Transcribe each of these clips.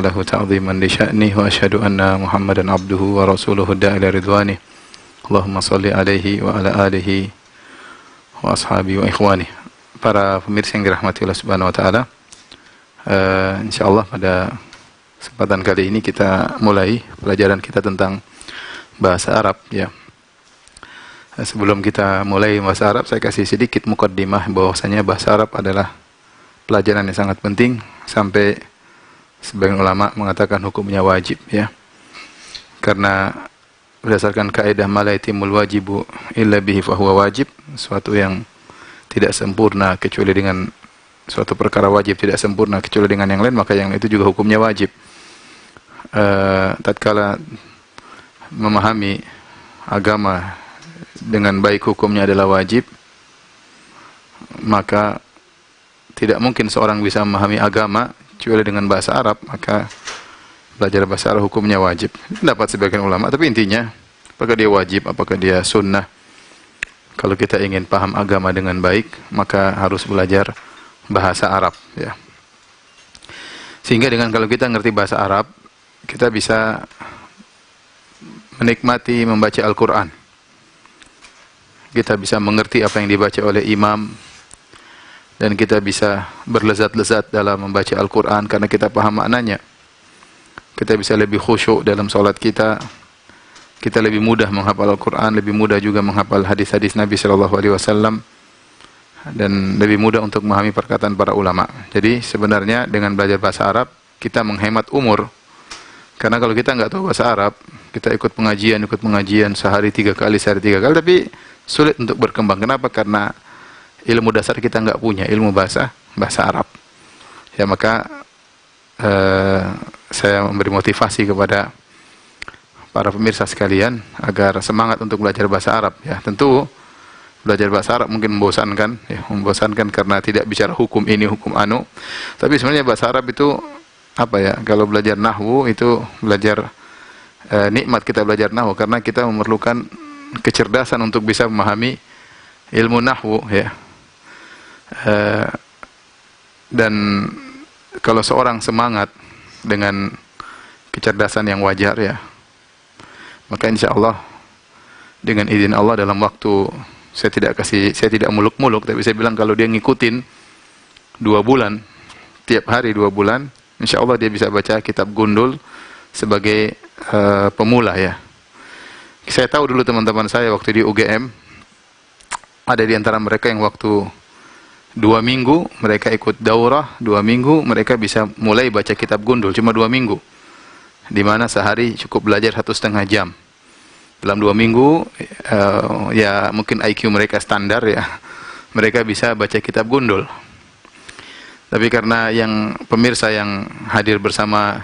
له تعظيما لشأنه وأشهد أن محمدا عبده ورسوله الداعي إلى رضوانه اللهم صل عليه وعلى آله وأصحابه وإخوانه. Para pemirsa yang dirahmati Allah Subhanahu wa taala, insyaallah pada kesempatan kali ini kita mulai pelajaran kita tentang bahasa Arab ya. Sebelum kita mulai bahasa Arab, saya kasih sedikit mukaddimah bahwasanya bahasa Arab adalah pelajaran yang sangat penting, sampai sebagian ulama mengatakan hukumnya wajib ya. Karena berdasarkan kaidah ma la yatimul wajibu illa bihi fa huwa wajib, suatu yang tidak sempurna kecuali dengan suatu perkara wajib tidak sempurna kecuali dengan yang lain, maka yang itu juga hukumnya wajib. Tatkala memahami agama dengan baik hukumnya adalah wajib, maka tidak mungkin seorang bisa memahami agama kecuali dengan bahasa Arab, maka belajar bahasa Arab hukumnya wajib. Dapat sebagian ulama, tapi intinya apakah dia wajib, apakah dia sunnah, kalau kita ingin paham agama dengan baik, maka harus belajar bahasa Arab ya. Sehingga dengan kalau kita ngerti bahasa Arab, kita bisa menikmati membaca Al-Quran. Kita bisa mengerti apa yang dibaca oleh imam, dan kita bisa berlezat-lezat dalam membaca Al-Quran karena kita paham maknanya. Kita bisa lebih khusyuk dalam salat kita. Kita lebih mudah menghafal Al-Quran, lebih mudah juga menghafal hadis-hadis Nabi SAW, dan lebih mudah untuk memahami perkataan para ulama. Jadi sebenarnya dengan belajar bahasa Arab, kita menghemat umur. Karena kalau kita nggak tahu bahasa Arab, kita ikut pengajian sehari 3 kali, tapi sulit untuk berkembang. Kenapa? Karena ilmu dasar kita nggak punya, ilmu bahasa Arab. Ya, maka saya memberi motivasi kepada para pemirsa sekalian agar semangat untuk belajar bahasa Arab ya. Tentu belajar bahasa Arab mungkin membosankan ya, karena tidak bicara hukum ini, hukum anu. Tapi sebenarnya bahasa Arab itu apa ya? Kalau belajar nahwu itu belajar nikmat kita belajar nahwu, karena kita memerlukan kecerdasan untuk bisa memahami ilmu nahwu ya. Dan kalau seorang semangat dengan kecerdasan yang wajar ya, maka insya Allah dengan izin Allah dalam waktu, saya tidak muluk-muluk, tapi saya bilang kalau dia ngikutin 2 bulan, tiap hari 2 bulan, insya Allah dia bisa baca kitab Gundul sebagai pemula ya. Saya tahu dulu teman-teman saya waktu di UGM, ada di antara mereka yang waktu 2 minggu mereka ikut daurah, 2 minggu mereka bisa mulai baca kitab Gundul, cuma 2 minggu. Di mana sehari cukup belajar 1,5 jam. Dalam 2 minggu, ya mungkin IQ mereka standar ya, mereka bisa baca kitab Gundul. Tapi karena yang pemirsa yang hadir bersama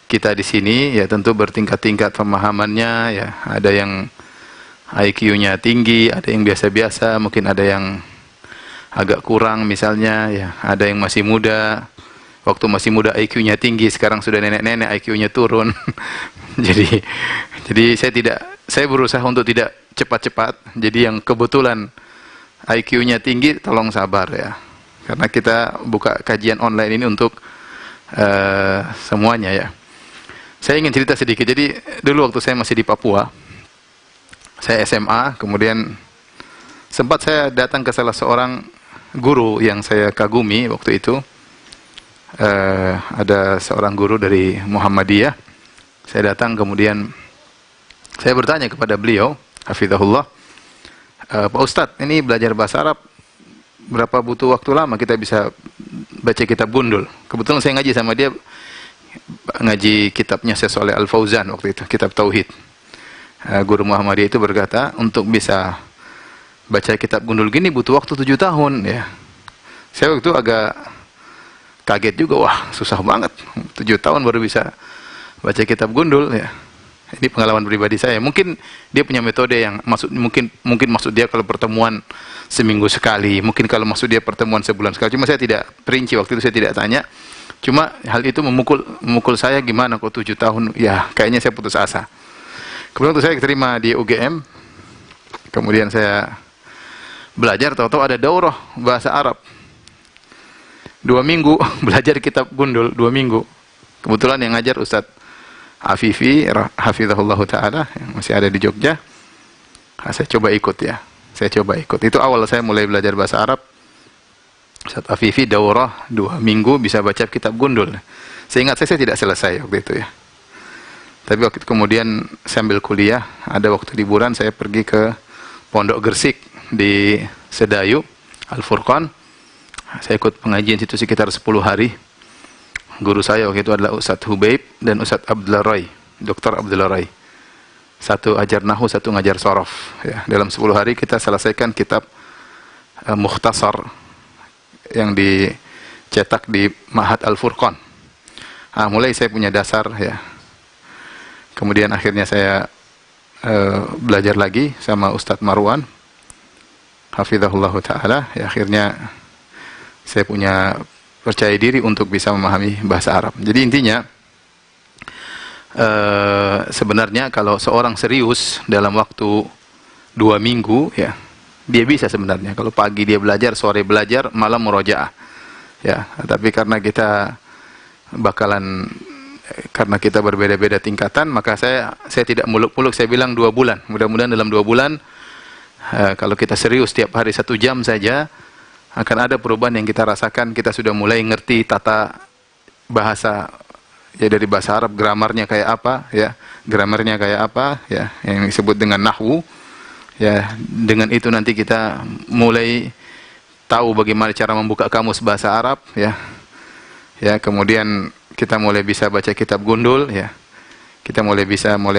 kita di sini, ya tentu bertingkat-tingkat pemahamannya ya. Ada yang IQ-nya tinggi, ada yang biasa-biasa, mungkin ada yang agak kurang misalnya ya, ada yang masih muda. Waktu masih muda IQ-nya tinggi, sekarang sudah nenek-nenek IQ-nya turun. jadi saya berusaha untuk tidak cepat-cepat. Jadi yang kebetulan IQ-nya tinggi, tolong sabar ya. Karena kita buka kajian online ini untuk semuanya ya. Saya ingin cerita sedikit. Jadi dulu waktu saya masih di Papua, saya SMA, kemudian sempat saya datang ke salah seorang guru yang saya kagumi waktu itu. Ada seorang guru dari Muhammadiyah. Saya datang, kemudian saya bertanya kepada beliau, hafizahullah, Pak Ustadz, ini belajar bahasa Arab berapa butuh waktu lama kita bisa baca kitab Gundul? Kebetulan saya ngaji sama dia, ngaji kitabnya Syekh Shalih Al Fauzan waktu itu, kitab Tauhid. Guru Muhammadiyah itu berkata, untuk bisa baca kitab Gundul gini butuh waktu 7 tahun ya. Saya waktu itu agak kaget juga, wah susah banget, 7 tahun baru bisa baca kitab Gundul ya. Ini pengalaman pribadi saya. Mungkin dia punya metode yang mungkin maksud dia kalau pertemuan seminggu sekali, mungkin kalau maksud dia pertemuan sebulan sekali. Cuma saya tidak perinci waktu itu, saya tidak tanya. Cuma hal itu memukul saya, gimana kok 7 tahun? Ya kayaknya saya putus asa. Kemudian waktu saya diterima di UGM, kemudian saya belajar, tahu-tahu ada daurah bahasa Arab. 2 minggu belajar kitab Gundul, 2 minggu. Kebetulan yang ngajar Ustadz Afifi hafizahullah taala yang masih ada di Jogja. Saya coba ikut ya. Saya coba ikut. Itu awal saya mulai belajar bahasa Arab. Ustadz Afifi daurah 2 minggu bisa baca kitab gundul. Seingat saya tidak selesai waktu itu ya. Tapi waktu itu kemudian sambil kuliah, ada waktu liburan saya pergi ke Pondok Gersik di Sedayu, Al-Furqan. Saya ikut pengajian situ sekitar 10 hari. Guru saya waktu itu adalah Ustadz Hubaib dan Ustadz Abdullah Rai, Dr. Abdullah Rai. Satu ajar nahu, satu ngajar sorof. Ya, dalam 10 hari kita selesaikan kitab Mukhtasar yang dicetak di Ma'had Al-Furqan. Mulai saya punya dasar ya. Kemudian akhirnya saya belajar lagi sama Ustadz Marwan hafizahullah ta'ala. Ya, akhirnya saya punya percaya diri untuk bisa memahami bahasa Arab. Jadi intinya sebenarnya kalau seorang serius dalam waktu 2 minggu ya, dia bisa sebenarnya. Kalau pagi dia belajar, sore belajar, malam murojaah. Ya, tapi karena kita berbeda-beda tingkatan, maka saya tidak muluk-muluk, saya bilang 2 bulan. Mudah-mudahan dalam 2 bulan kalau kita serius tiap hari 1 jam saja, akan ada perubahan yang kita rasakan. Kita sudah mulai ngerti tata bahasa ya, dari bahasa Arab, gramarnya kayak apa ya, gramarnya kayak apa ya, yang disebut dengan nahwu ya. Dengan itu nanti kita mulai tahu bagaimana cara membuka kamus bahasa Arab ya. Ya, kemudian kita mulai bisa baca kitab gundul ya. Kita mulai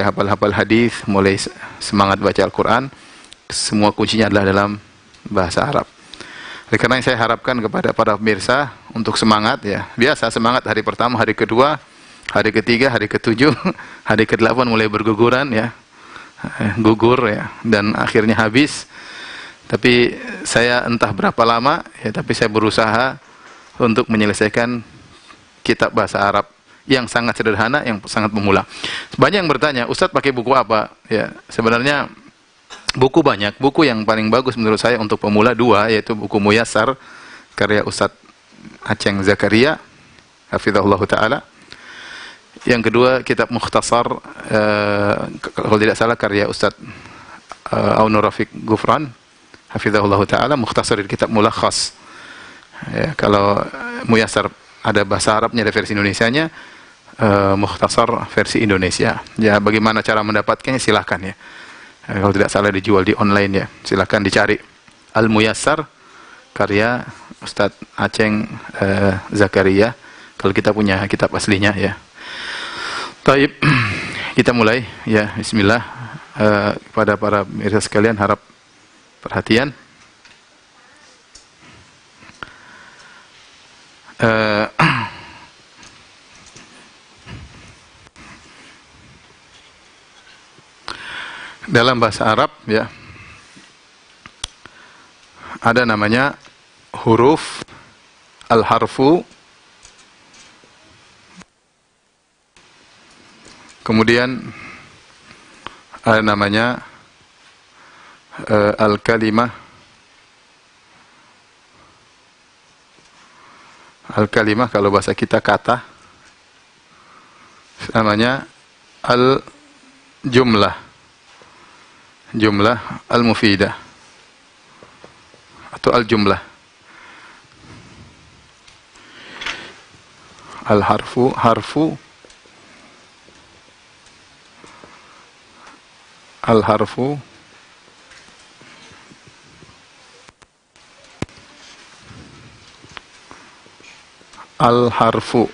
hafal-hafal hadis, mulai semangat baca Al-Qur'an. Semua kuncinya adalah dalam bahasa Arab. Oleh karena saya harapkan kepada para pemirsa untuk semangat ya. Biasa semangat hari pertama, hari kedua, hari ketiga, hari ketujuh, hari ke-8 mulai berguguran ya. Gugur ya, dan akhirnya habis. Tapi saya entah berapa lama ya, tapi saya berusaha untuk menyelesaikan kitab bahasa Arab yang sangat sederhana, yang sangat pemula. Banyak yang bertanya, Ustadz pakai buku apa? Ya, sebenarnya buku banyak. Buku yang paling bagus menurut saya untuk pemula 2, yaitu buku Muyassar karya Ustadz Aceng Zakaria hafizahullah taala. Yang kedua kitab Mukhtasar kalau tidak salah karya Ustadz Aunur Rafiq Gufran hafizahullah taala, Mukhtasar di kitab Mulakhas. Ya, kalau Muyassar ada bahasa Arabnya, ada versi Indonesianya, Mukhtasar versi Indonesia. Ya, bagaimana cara mendapatkannya silahkan ya. Kalau tidak salah dijual di online ya, silahkan dicari. Al-Muyassar karya Ustadz Aceng Zakaria. Kalau kita punya kitab aslinya ya. Taib, kita mulai ya. Bismillah. Kepada para pemirsa sekalian harap perhatian. Dalam bahasa Arab ya, ada namanya huruf al-harfu, kemudian ada namanya al-kalimah. Al-kalimah kalau bahasa kita kata, namanya al-jumlah, jumlah al-mufidah atau al-jumlah. Al-harfu, harfu, al-harfu, al-harfu,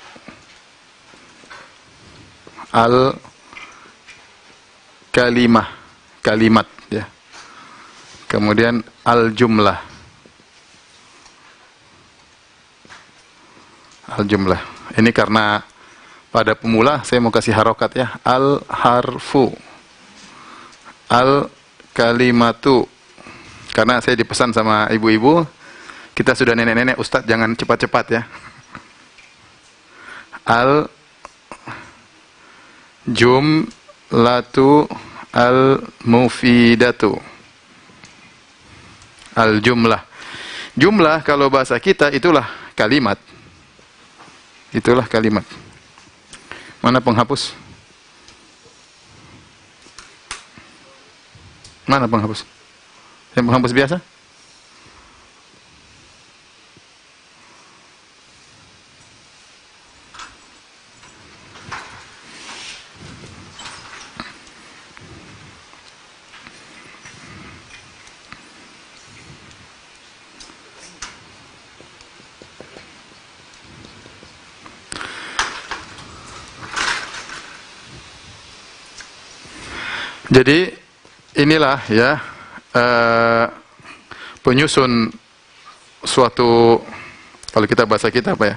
al-kalimah, kalimat ya. Kemudian al-jumlah, al-jumlah. Ini karena pada pemula saya mau kasih harokat ya. Al-harfu, al-kalimatu. Karena saya dipesan sama ibu-ibu, kita sudah nenek-nenek, Ustadz jangan cepat-cepat ya. Al-jumlatu, al-mufidatu, al-jumlah. Jumlah kalau bahasa kita itulah kalimat. Itulah kalimat. Mana penghapus? Mana penghapus? Yang penghapus biasa? Jadi inilah ya penyusun suatu, kalau kita bahasa kita apa ya,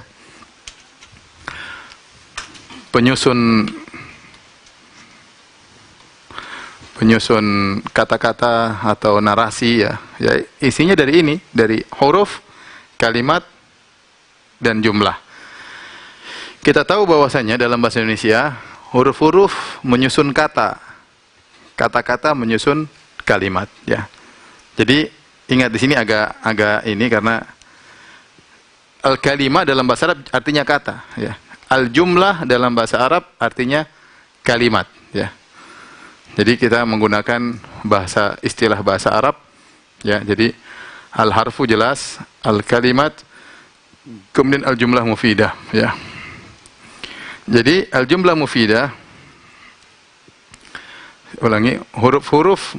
penyusun kata-kata atau narasi ya, isinya dari ini, dari huruf, kalimat, dan jumlah. Kita tahu bahwasanya dalam bahasa Indonesia huruf-huruf menyusun kata, kata-kata menyusun kalimat ya. Jadi ingat di sini agak ini karena al-kalimah dalam bahasa Arab artinya kata ya. Al-jumlah dalam bahasa Arab artinya kalimat ya. Jadi kita menggunakan istilah bahasa Arab ya. Jadi al-harfu jelas, al-kalimat, kemudian al-jumlah mufidah ya. Jadi al-jumlah mufidah, ulangi, huruf-huruf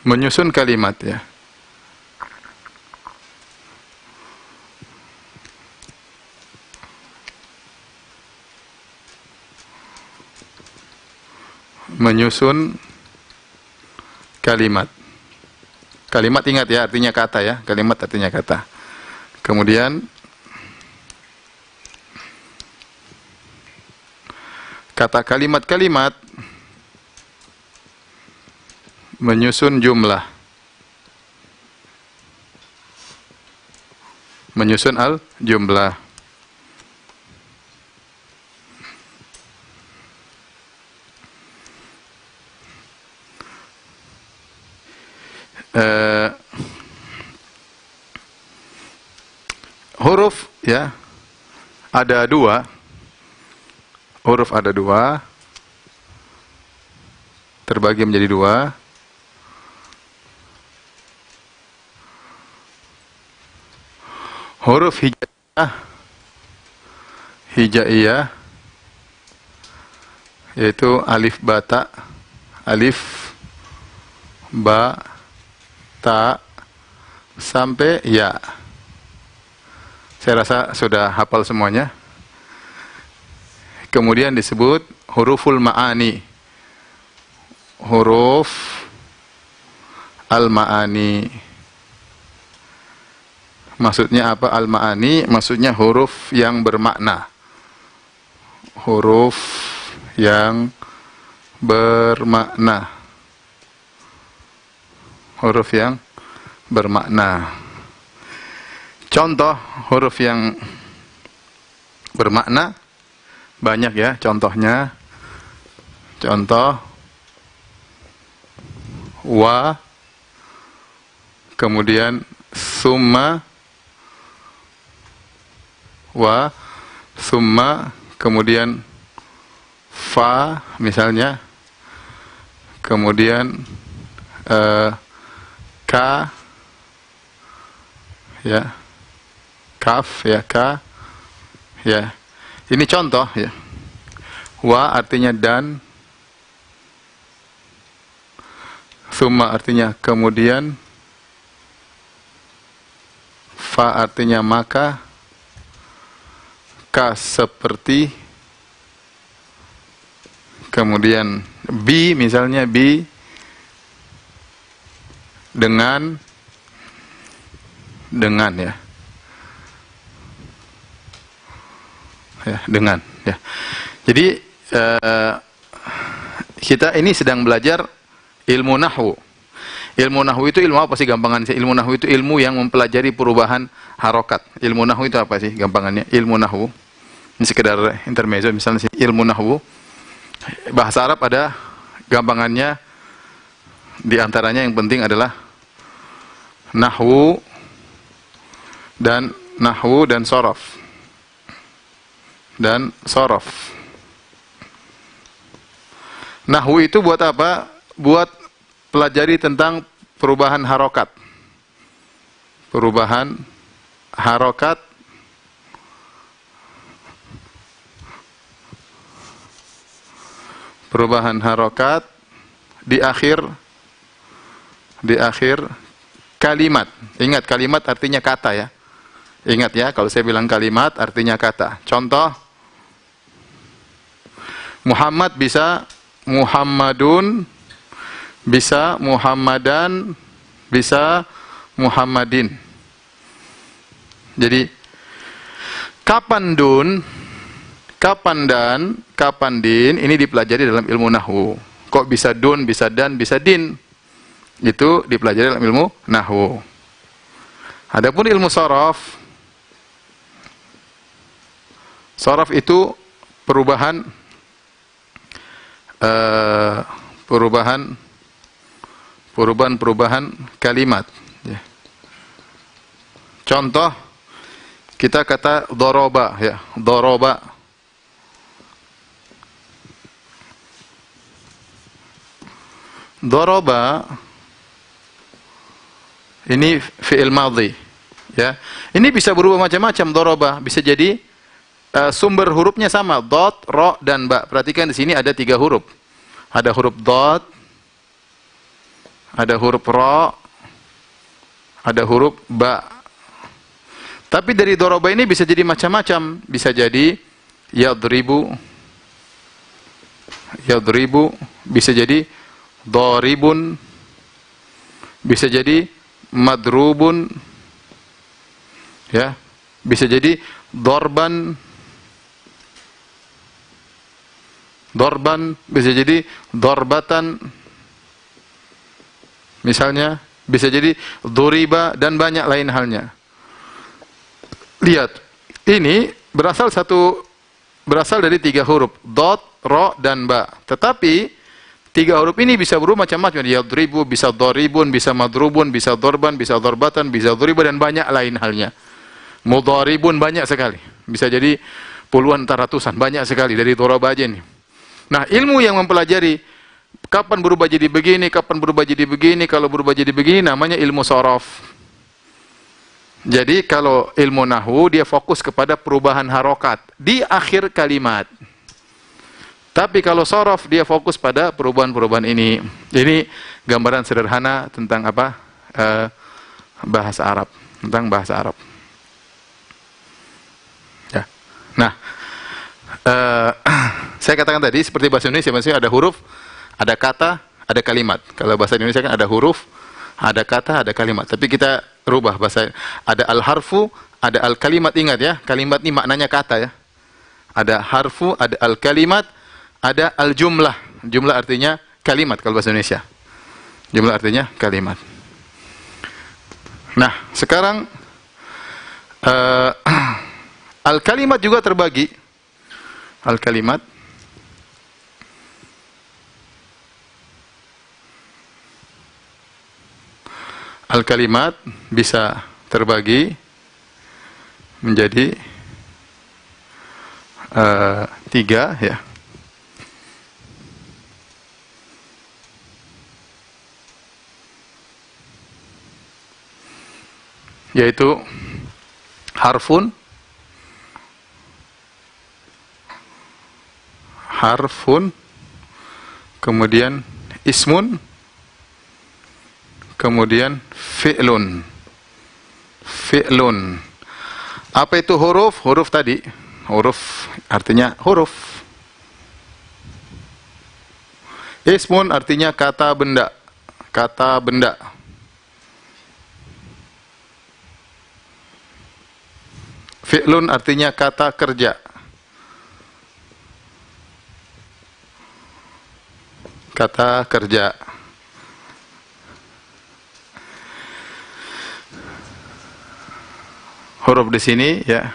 menyusun kalimat ya. Menyusun kalimat. Kalimat ingat ya, artinya kata ya. Kalimat artinya kata. Kemudian kata kalimat-kalimat menyusun jumlah, menyusun al-jumlah. Huruf ya ada dua, huruf ada dua, terbagi menjadi dua. Huruf hijaiyah, yaitu alif bata, alif ba ta sampai ya. Saya rasa sudah hafal semuanya. Kemudian disebut huruful ma'ani, huruf al-ma'ani. Maksudnya apa al-ma'ani? Maksudnya huruf yang bermakna. Huruf yang bermakna. Huruf yang bermakna. Contoh huruf yang bermakna banyak ya contohnya. Contoh wa, kemudian summa, wa, summa, kemudian fa misalnya, kemudian ka ya, kaf ya, ka ya. Ini contoh ya. Wa artinya dan, summa artinya kemudian, fa artinya maka, ka seperti, kemudian bi misalnya, bi dengan ya. Ya, dengan ya. Jadi kita ini sedang belajar ilmu nahwu. Ilmu nahwu itu ilmu apa sih gampangan? Ilmu nahwu itu ilmu yang mempelajari perubahan harokat. Ilmu nahwu itu apa sih gampangannya? Ilmu nahwu ini sekedar intermezzo, misalnya ilmu nahwu bahasa Arab ada gampangannya, di antaranya yang penting adalah nahwu dan sorof. dan sorof. Nahwu itu buat apa? Buat pelajari tentang perubahan harokat. Perubahan harokat di akhir kalimat. Ingat, kalimat artinya kata ya. Ingat ya, kalau saya bilang kalimat artinya kata. Contoh, Muhammad bisa Muhammadun, bisa Muhammadan, bisa Muhammadin. Jadi kapan dun, kapan dan, kapan din, ini dipelajari dalam ilmu nahwu. Kok bisa dun, bisa dan, bisa din? Itu dipelajari dalam ilmu nahwu. Adapun ilmu sorof, sorof itu perubahan kalimat. Contoh, kita kata doroba ya, doroba. Doroba ini fi'il madhi ya. Ini bisa berubah macam-macam. Doroba bisa jadi sumber hurufnya sama, dot, ro, dan ba. Perhatikan di sini ada 3 huruf. Ada huruf dot, ada huruf ro, ada huruf ba. Tapi dari doroba ini bisa jadi macam-macam. Bisa jadi yadribu, bisa jadi doribun, bisa jadi madrubun, ya, bisa jadi dorban, bisa jadi dorbatan, misalnya, bisa jadi duriba, dan banyak lain halnya. Lihat, ini berasal dari 3 huruf, dot, ro, dan ba. Tetapi 3 huruf ini bisa berubah macam-macam. Yadribu, bisa doribun, bisa madrubun, bisa dorban, bisa dorbatan, bisa duriba, dan banyak lain halnya. Mudharibun banyak sekali. Bisa jadi puluhan, ratusan, banyak sekali dari doroba aja nih. Nah, ilmu yang mempelajari kapan berubah jadi begini, kapan berubah jadi begini, kalau berubah jadi begini, namanya ilmu sorof. Jadi kalau ilmu nahwu dia fokus kepada perubahan harokat di akhir kalimat. Tapi kalau sorof dia fokus pada perubahan-perubahan ini. Ini gambaran sederhana tentang apa? Bahasa Arab, tentang bahasa Arab. Ya. Nah, saya katakan tadi seperti bahasa Indonesia, maksudnya ada huruf, ada kata, ada kalimat. Kalau bahasa Indonesia kan ada huruf, ada kata, ada kalimat. Tapi kita rubah bahasa. Ada al-harfu, ada al-kalimat. Ingat ya, kalimat ini maknanya kata ya. Ada harfu, ada al-kalimat, ada al-jumlah. Jumlah artinya kalimat kalau bahasa Indonesia. Jumlah artinya kalimat. Nah, sekarang al-kalimat juga terbagi. Al-kalimat bisa terbagi menjadi 3 ya. Yaitu harfun, kemudian ismun, kemudian fi'lun. Apa itu huruf? Huruf tadi. Huruf artinya huruf. Ismun artinya kata benda. Fi'lun artinya kata kerja. Huruf di sini ya,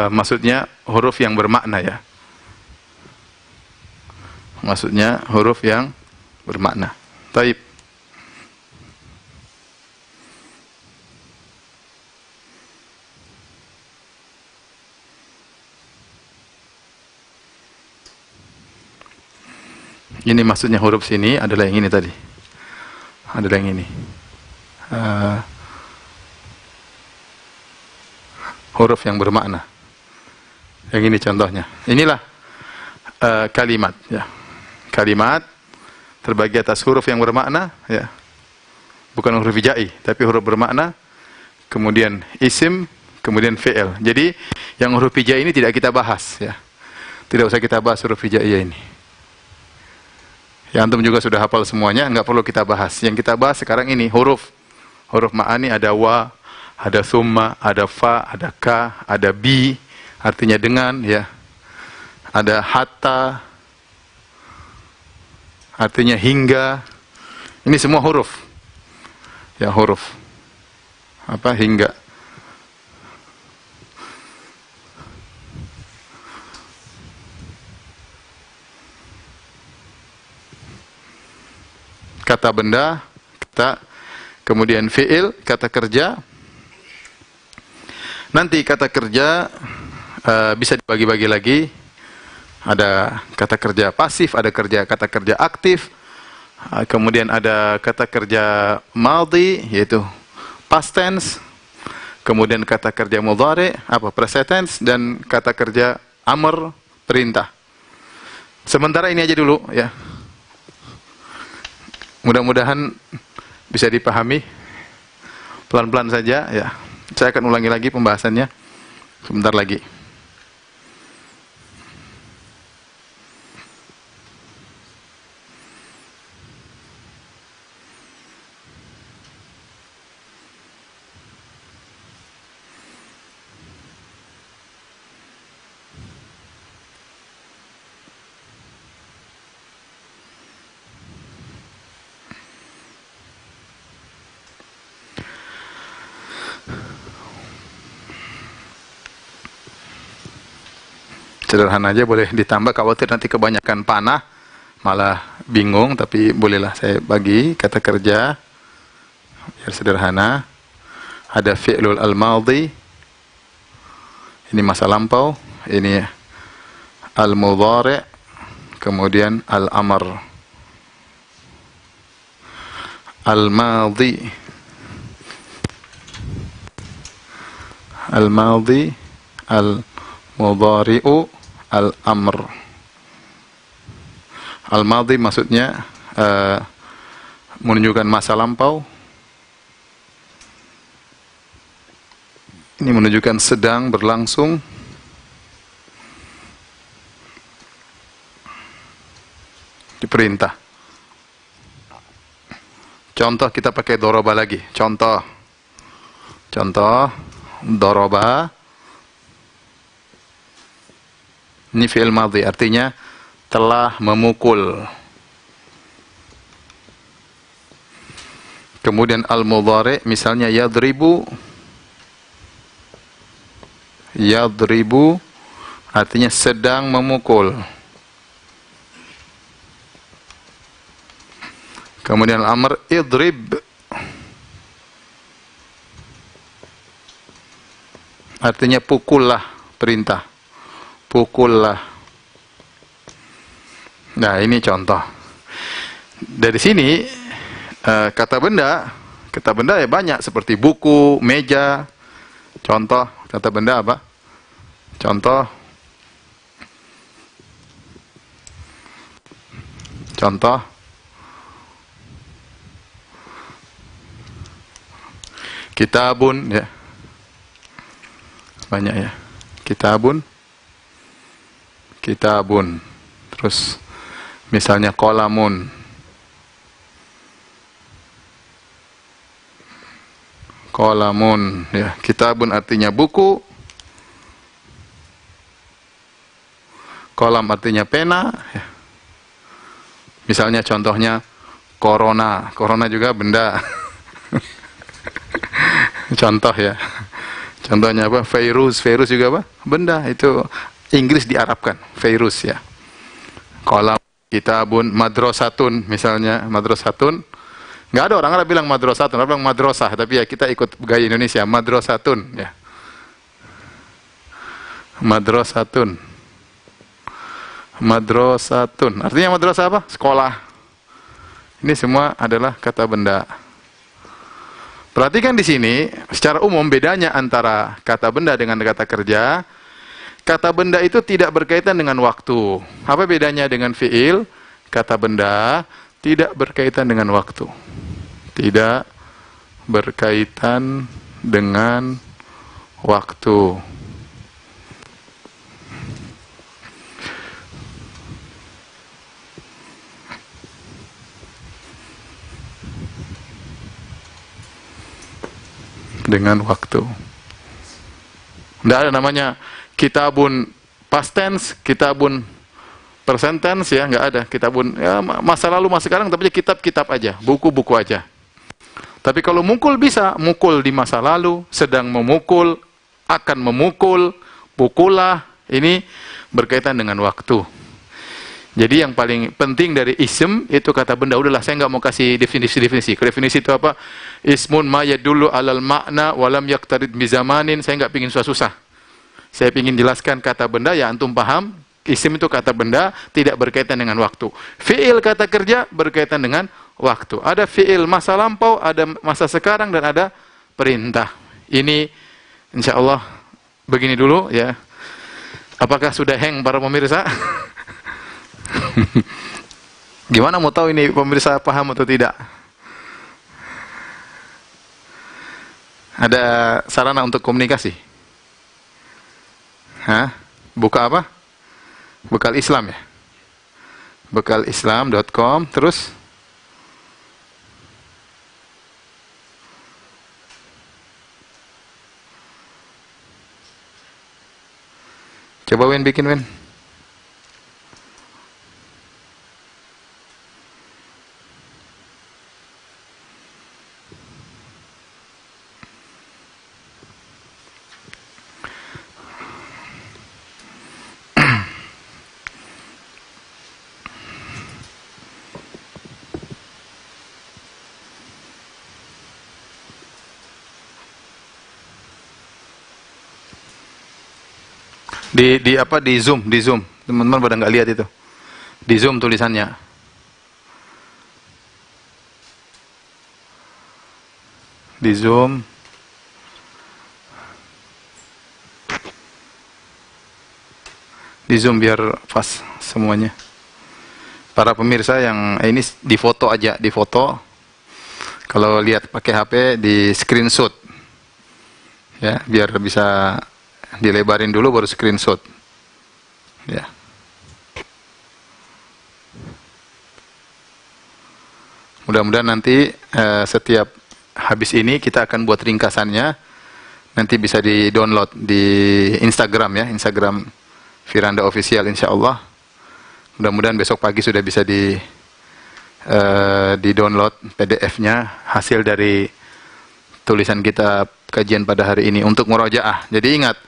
maksudnya huruf yang bermakna ya. Maksudnya huruf yang bermakna. Taib. Ini maksudnya huruf sini adalah yang ini tadi. Adalah yang ini. Huruf yang bermakna. Yang ini contohnya. Inilah kalimat. Ya. Kalimat terbagi atas huruf yang bermakna. Ya. Bukan huruf hijai, tapi huruf bermakna. Kemudian isim, kemudian fi'il. Jadi yang huruf hijai ini tidak kita bahas. Ya. Tidak usah kita bahas huruf hijai ini. Ya, antum juga sudah hafal semuanya, nggak perlu kita bahas. Yang kita bahas sekarang ini huruf. Huruf ma'ani ada wa, ada summa, ada fa, ada ka, ada bi, artinya dengan, ya. Ada hatta, artinya hingga. Ini semua huruf. Ya, huruf. Apa? Hingga. Kata benda, kata, kemudian fi'il, kata kerja. Nanti kata kerja bisa dibagi-bagi lagi. Ada kata kerja pasif, ada kata kerja aktif. Kemudian ada kata kerja madhi, yaitu past tense. Kemudian kata kerja mudhari, present tense, dan kata kerja amr, perintah. Sementara ini aja dulu, ya. Mudah-mudahan bisa dipahami pelan-pelan saja, ya. Saya akan ulangi lagi pembahasannya sebentar lagi. Sederhana aja, boleh ditambah, khawatir nanti kebanyakan panah malah bingung, tapi bolehlah saya bagi kata kerja biar sederhana. Ada fi'lul al-madhi, ini masa lampau, ini al-mudhari, kemudian al-amr. Al-madhi, al-madhi, al-mudhari'u, al-amr. Al-madhi maksudnya menunjukkan masa lampau. Ini menunjukkan sedang berlangsung. Diperintah. Contoh kita pakai doroba lagi. Contoh doroba. Ini fi'il madhi, artinya telah memukul. Kemudian al-mudhari, misalnya yadribu. Yadribu artinya sedang memukul. Kemudian al-amr, idrib, artinya pukullah, perintah. Pukullah. Nah, ini contoh. Dari sini kata benda ya banyak, seperti buku, meja. Contoh kata benda apa? Contoh kitabun, ya. Banyak, ya. Kitabun. Terus misalnya qalamun. Qalamun, ya. Kitabun artinya buku. Qalam artinya pena, ya. Misalnya contohnya corona. Corona juga benda. Contoh, ya. Contohnya apa? Virus juga apa? Benda. Itu Inggris diarabkan, virus, ya. Qalam, kitabun, madrasatun, misalnya madrasatun. Nggak ada orang Arab bilang madrasatun, orang bilang madrasah, tapi ya kita ikut gaya Indonesia, madrasatun, ya. Madrasatun. Madrasatun. Artinya madrasah apa? Sekolah. Ini semua adalah kata benda. Perhatikan di sini, secara umum bedanya antara kata benda dengan kata kerja. Kata benda itu tidak berkaitan dengan waktu. Apa bedanya dengan fiil? Kata benda tidak berkaitan dengan waktu. Tidak berkaitan dengan waktu. Dengan waktu. Tidak ada namanya kitabun past tense, kitabun present tense, ya, nggak ada. Kitabun ya, masa lalu, masa sekarang, tapi kitab-kitab aja, buku-buku aja. Tapi kalau mukul bisa, mukul di masa lalu, sedang memukul, akan memukul, pukulah, ini berkaitan dengan waktu. Jadi yang paling penting dari ism itu kata benda. Udahlah, saya nggak mau kasih definisi. Definisi itu apa? Ismun ma yadullu alal makna walam yaktarid bizamanin. Saya nggak pingin susah-susah. Saya pingin jelaskan kata benda ya antum paham. Ism itu kata benda, tidak berkaitan dengan waktu. Fi'il kata kerja berkaitan dengan waktu. Ada fi'il masa lampau, ada masa sekarang, dan ada perintah. Ini insya Allah begini dulu ya. Apakah sudah hang para pemirsa? Gimana mau tahu ini pemirsa paham atau tidak? Ada sarana untuk komunikasi? Hah? Buka apa? Bekal Islam ya? Bekalislam.com. Terus? Coba Wen bikin Wen. Di apa, di Zoom. Teman-teman pada nggak lihat itu. Di Zoom tulisannya. Di Zoom. Di Zoom biar pas semuanya. Para pemirsa yang ini di foto aja, di foto. Kalau lihat pakai HP di screenshot. Ya, biar bisa dilebarin dulu baru screenshot. Ya. Mudah-mudahan nanti setiap habis ini kita akan buat ringkasannya. Nanti bisa di-download di Instagram ya, Instagram Firanda Official insyaallah. Mudah-mudahan besok pagi sudah bisa di-download PDF-nya hasil dari tulisan kita kajian pada hari ini untuk murojaah. Jadi ingat,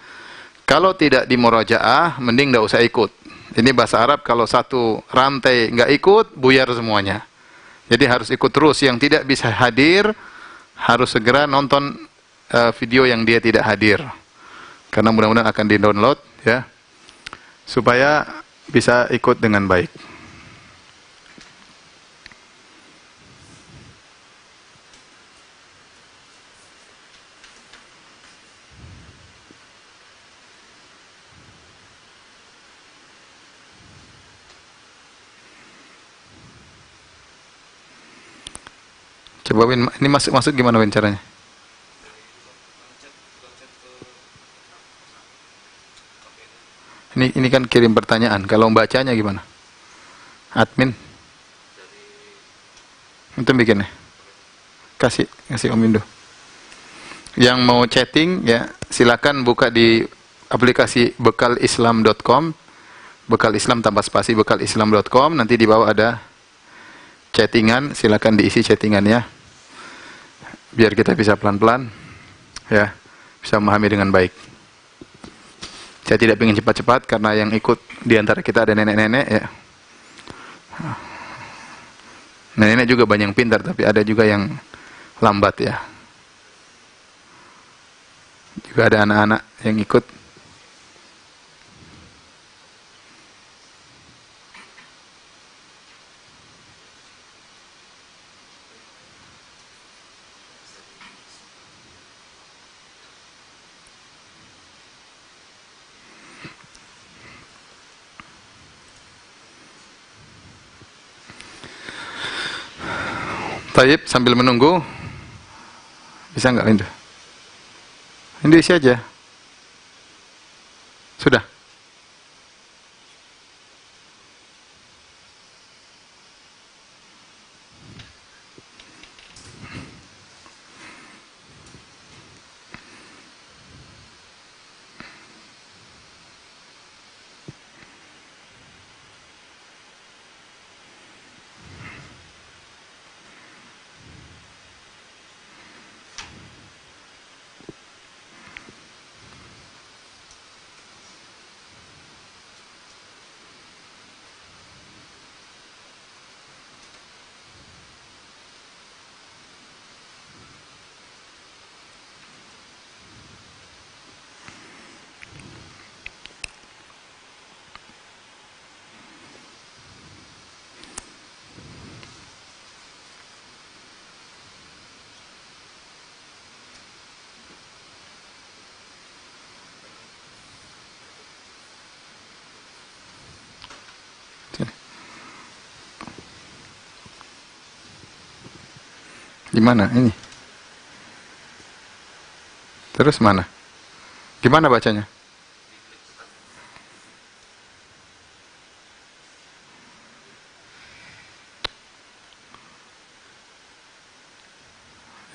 kalau tidak di murojaah, mending nggak usah ikut. Ini bahasa Arab, kalau satu rantai nggak ikut, buyar semuanya. Jadi harus ikut terus. Yang tidak bisa hadir, harus segera nonton video yang dia tidak hadir. Karena mudah-mudahan akan di-download, ya, supaya bisa ikut dengan baik. Coba Win, ini masuk gimana Win caranya? Ini kan kirim pertanyaan. Kalau membacanya gimana? Admin. Itu bikin ya. Kasih Om Indo. Yang mau chatting ya silakan buka di aplikasi bekalislam.com. Bekal Islam tanpa spasi, bekalislam.com. Nanti di bawah ada chattingan, silakan diisi chattingannya. Biar kita bisa pelan-pelan ya, bisa memahami dengan baik. Saya tidak ingin cepat-cepat karena yang ikut di antara kita ada nenek-nenek ya. Nenek-nenek juga banyak yang pintar, tapi ada juga yang lambat ya. Juga ada anak-anak yang ikut. Taib, sambil menunggu, bisa nggak Linda? Linda isi aja. Sudah. Di mana ini? Terus mana? Gimana bacanya?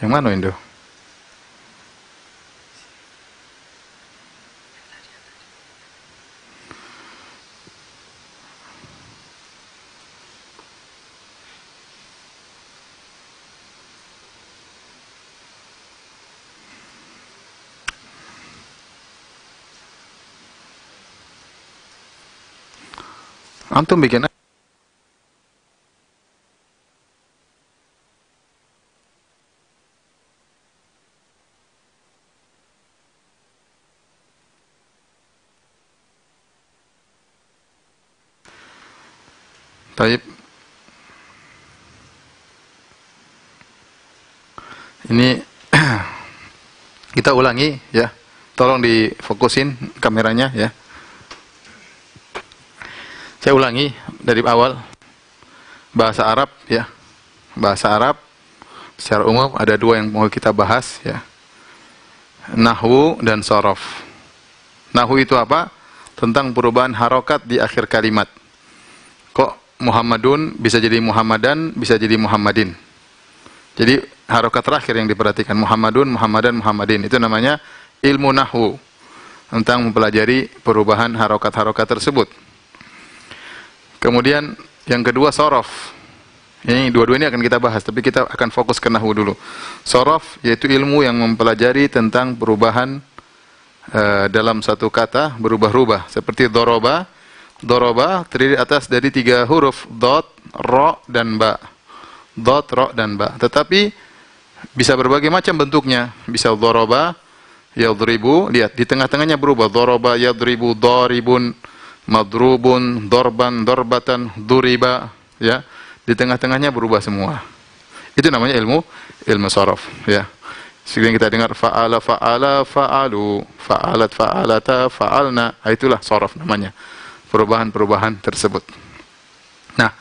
Yang mana Indo? Antum bikin Taib. Ini kita ulangi ya. Tolong difokusin kameranya ya. Saya ulangi dari awal. Bahasa Arab ya. Bahasa Arab secara umum ada dua yang mau kita bahas ya. Nahwu dan shorof. Nahwu itu apa? Tentang perubahan harokat di akhir kalimat. Kok Muhammadun bisa jadi Muhammadan, bisa jadi Muhammadin. Jadi harokat terakhir yang diperhatikan Muhammadun, Muhammadan, Muhammadin. Itu namanya ilmu nahwu. Tentang mempelajari perubahan harokat-harokat tersebut. Kemudian yang kedua shorof. Ini dua-dua ini akan kita bahas, tapi kita akan fokus ke nahwu dulu. Shorof yaitu ilmu yang mempelajari tentang perubahan dalam satu kata berubah-ubah. Seperti doroba. Doroba terdiri atas dari 3 huruf, dot, ro, dan ba. Dot, ro, dan ba. Tetapi bisa berbagai macam bentuknya. Bisa doroba, yadribu. Lihat, di tengah-tengahnya berubah. Doroba, yadribu, doribun, madrubun, dorban, dorbatan, duriba. Ya, di tengah-tengahnya berubah semua. Itu namanya ilmu shorof. Ya. Sehingga kita dengar fa'ala, fa'ala, fa'alu, fa'alat, fa'alata, fa'alna. Itulah shorof namanya. Perubahan-perubahan tersebut. Nah,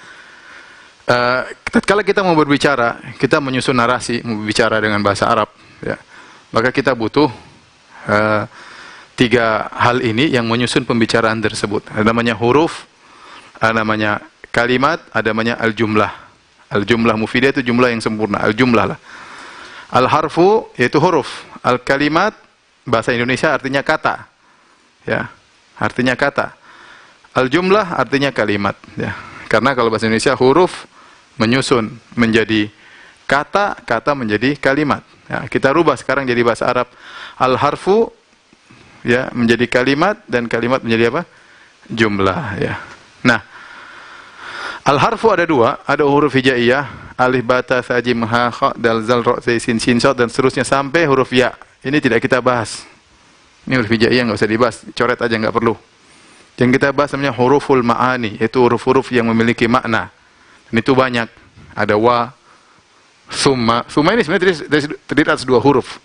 kalau kita mau berbicara, kita menyusun narasi, mau berbicara dengan bahasa Arab, ya, maka kita butuh 3 hal ini yang menyusun pembicaraan tersebut. Ada namanya huruf, ada namanya kalimat, ada namanya al-jumlah. Al-jumlah mufidah itu jumlah yang sempurna, al-jumlah lah. Al-harfu yaitu huruf, al-kalimat bahasa Indonesia artinya kata. Ya, artinya kata. Al-jumlah artinya kalimat, ya. Karena kalau bahasa Indonesia huruf menyusun menjadi kata, kata menjadi kalimat. Ya, kita rubah sekarang jadi bahasa Arab. Al-harfu ya menjadi kalimat dan kalimat menjadi apa? Jumlah, ya. Nah, al-harfu ada 2, ada huruf hijaiyah, alif, ba, ta, tha, jim, ha, kha, dal, zal, ra, zai, sin, shin, shad dan seterusnya sampai huruf ya. Ini tidak kita bahas. Ini huruf hijaiyah enggak usah dibahas, coret aja enggak perlu. Yang kita bahas namanya huruful ma'ani, yaitu huruf-huruf yang memiliki makna. Dan itu banyak. Ada wa, summa. Summa ini sebenarnya terdiri atas 2 huruf.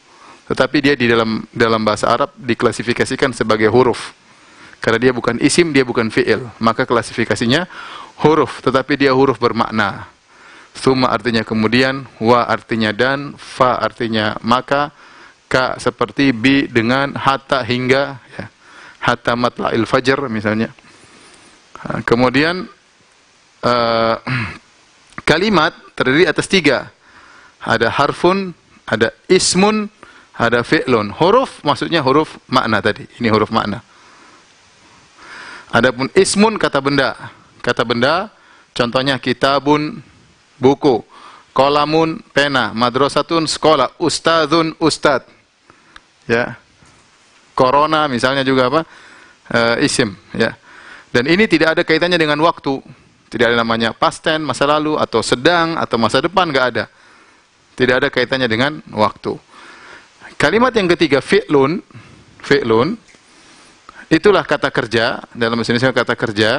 Tetapi dia di dalam bahasa Arab diklasifikasikan sebagai huruf. Karena dia bukan isim, dia bukan fi'il. Maka klasifikasinya huruf, tetapi dia huruf bermakna. Tsumma artinya kemudian, wa artinya dan, fa artinya maka, ka seperti, bi dengan, hatta hingga, ya. Hatta matla'il fajr misalnya. Kemudian kalimat terdiri atas 3. Ada harfun, ada ismun, ada fi'lun. Huruf maksudnya huruf makna tadi. Ini huruf makna. Adapun ismun kata benda. Kata benda contohnya kitabun buku, qalamun pena, madrasatun sekolah, ustadzun ustad. Ya. Corona misalnya juga apa? Isim, ya. Dan ini tidak ada kaitannya dengan waktu. Tidak ada namanya past tense, masa lalu atau sedang atau masa depan, enggak ada. Tidak ada kaitannya dengan waktu. Kalimat yang ketiga fi'lun, fi'lun itulah kata kerja, dalam bahasa Indonesia kata kerja,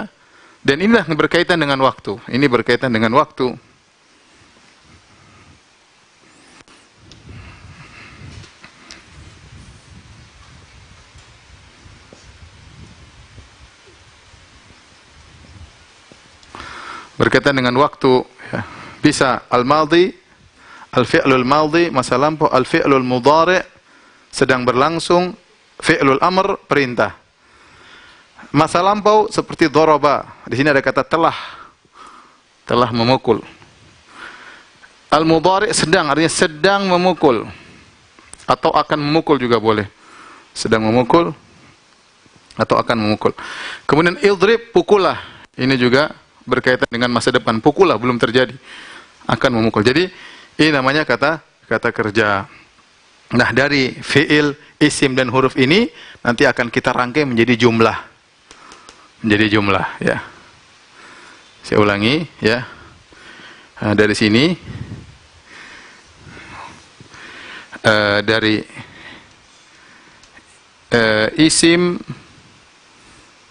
dan inilah yang berkaitan dengan waktu. Ini berkaitan dengan waktu. Berkaitan dengan waktu, ya. Bisa al-madhi, al-fi'lul madhi, masa lampau, al-fi'lul mudhari, sedang berlangsung, fi'lul amr, perintah. Masa lampau seperti daraba. Di sini ada kata telah. Telah memukul. Al-mudhari sedang, artinya sedang memukul. Atau akan memukul juga boleh. Sedang memukul atau akan memukul. Kemudian idrib, pukullah. Ini juga berkaitan dengan masa depan. Pukullah, belum terjadi. Akan memukul. Jadi ini namanya kata kerja. Nah, dari fi'il, isim dan huruf ini nanti akan kita rangkai menjadi jumlah. Menjadi jumlah, ya. Saya ulangi, ya. Nah, dari sini dari isim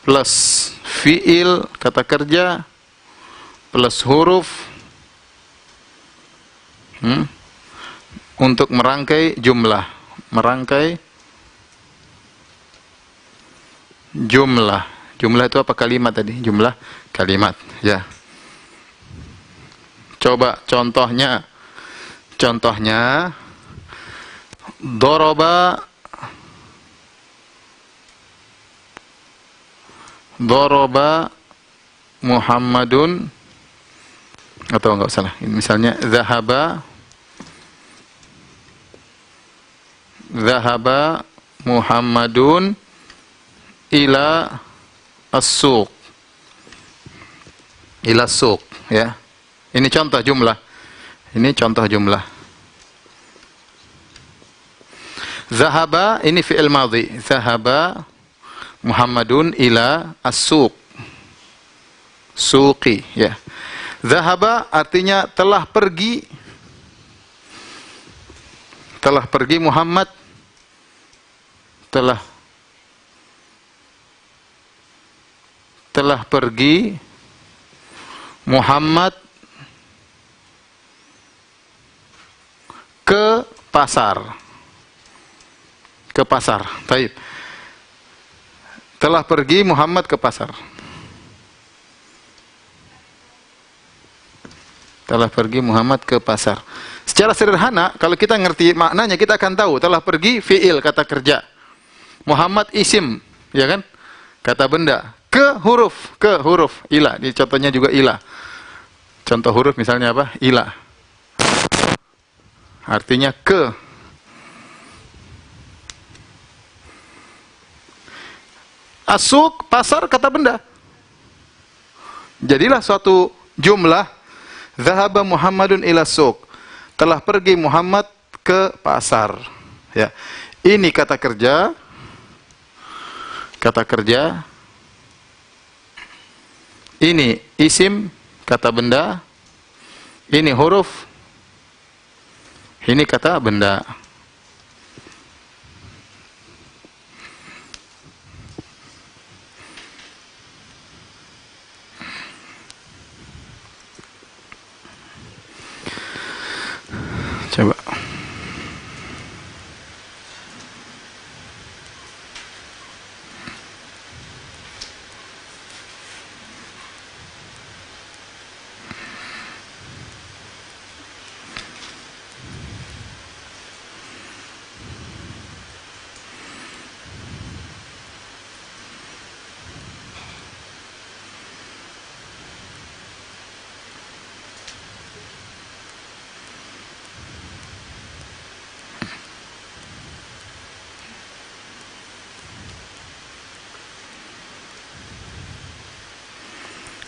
plus fi'il kata kerja plus huruf untuk merangkai jumlah, merangkai jumlah. Jumlah itu apa? Kalimat tadi, jumlah kalimat, ya. Coba contohnya. Contohnya daraba Muhammadun, atau enggak salah. Misalnya zahaba Muhammadun ila as-suq. Ila as-suq, ya. Ini contoh jumlah. Ini contoh jumlah. Zahaba ini fi'il madhi. Zahaba Muhammadun ila as-suq. Suqi, ya. Zahaba artinya telah pergi. Telah pergi Muhammad. Telah pergi Muhammad ke pasar. Ke pasar. Baik. Telah pergi Muhammad ke pasar. Telah pergi Muhammad ke pasar. Secara sederhana, kalau kita ngerti maknanya, kita akan tahu telah pergi fi'il kata kerja. Muhammad isim, ya kan? Kata benda. Ke huruf ila. Ini contohnya juga ila. Contoh huruf misalnya apa? Ila. Artinya ke. Asuk, pasar, kata benda. Jadilah suatu jumlah. Zahaba Muhammadun ila suq. Telah pergi Muhammad ke pasar. Ya. Ini kata kerja. Kata kerja. Ini isim, kata benda. Ini huruf. Ini kata benda. Coba.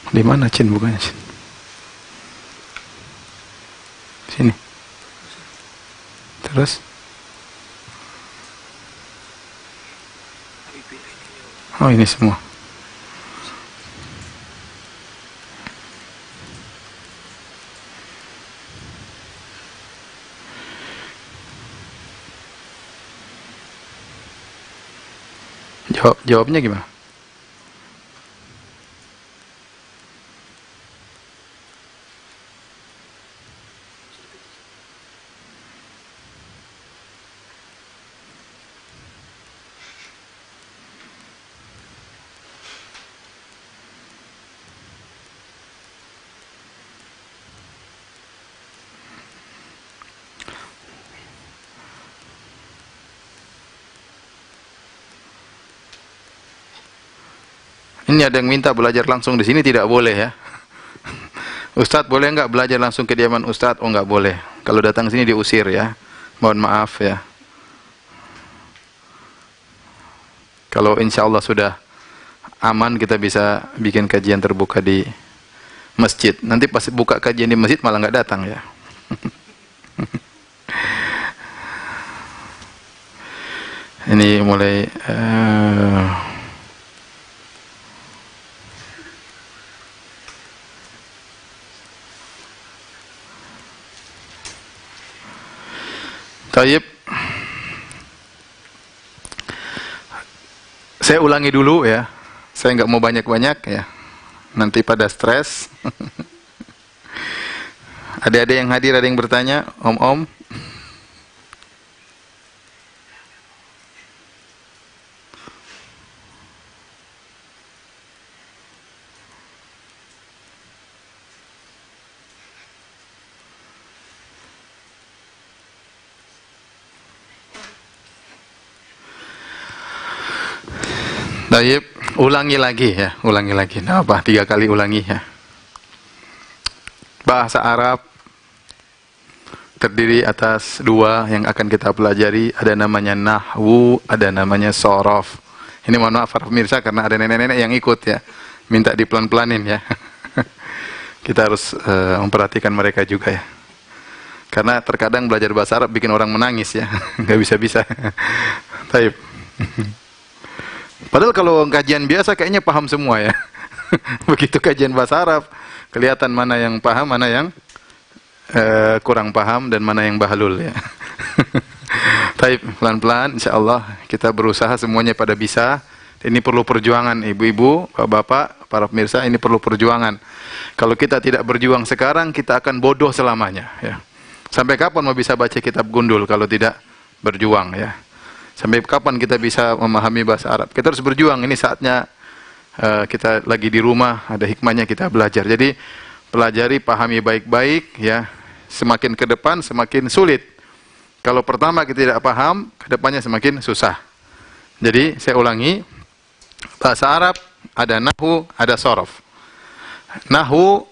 Di mana Cin bukanya Cin? Sini. Terus? Oh ini semua. Jawabnya gimana? Ini ada yang minta belajar langsung di sini, tidak boleh ya. Ustadz boleh nggak belajar langsung ke kediaman Ustadz? Oh nggak boleh. Kalau datang sini diusir ya. Mohon maaf ya. Kalau insya Allah sudah aman, kita bisa bikin kajian terbuka di masjid. Nanti pas buka kajian di masjid malah nggak datang ya. Ini mulai Taib. Saya ulangi dulu ya. Saya nggak mau banyak-banyak ya. Nanti pada stres. Ada yang hadir, ada yang bertanya, Om. Taib, ulangi lagi ya, ulangi lagi. Nah, apa? 3 kali ulangi ya. Bahasa Arab terdiri atas 2 yang akan kita pelajari. Ada namanya nahwu, ada namanya sorof. Ini mohon maaf para pemirsa karena ada nenek-nenek yang ikut ya. Minta dipelan-pelanin ya. Kita harus memperhatikan mereka juga ya. Karena terkadang belajar bahasa Arab bikin orang menangis ya. Nggak bisa-bisa. Taib. Padahal kalau kajian biasa kayaknya paham semua ya. Begitu kajian bahasa Arab, kelihatan mana yang paham, mana yang kurang paham, dan mana yang bahlul ya. Taib, pelan-pelan, insya Allah kita berusaha semuanya pada bisa. Ini perlu perjuangan, ibu-ibu, bapak-bapak, para pemirsa, ini perlu perjuangan. Kalau kita tidak berjuang sekarang, kita akan bodoh selamanya ya. Sampai kapan mau bisa baca kitab gundul kalau tidak berjuang ya? Sampai kapan kita bisa memahami bahasa Arab? Kita harus berjuang. Ini saatnya kita lagi di rumah, ada hikmahnya kita belajar. Jadi pelajari, pahami baik-baik ya. Semakin ke depan semakin sulit. Kalau pertama kita tidak paham, ke depannya semakin susah. Jadi saya ulangi, bahasa Arab ada nahwu, ada sorof. Nahwu,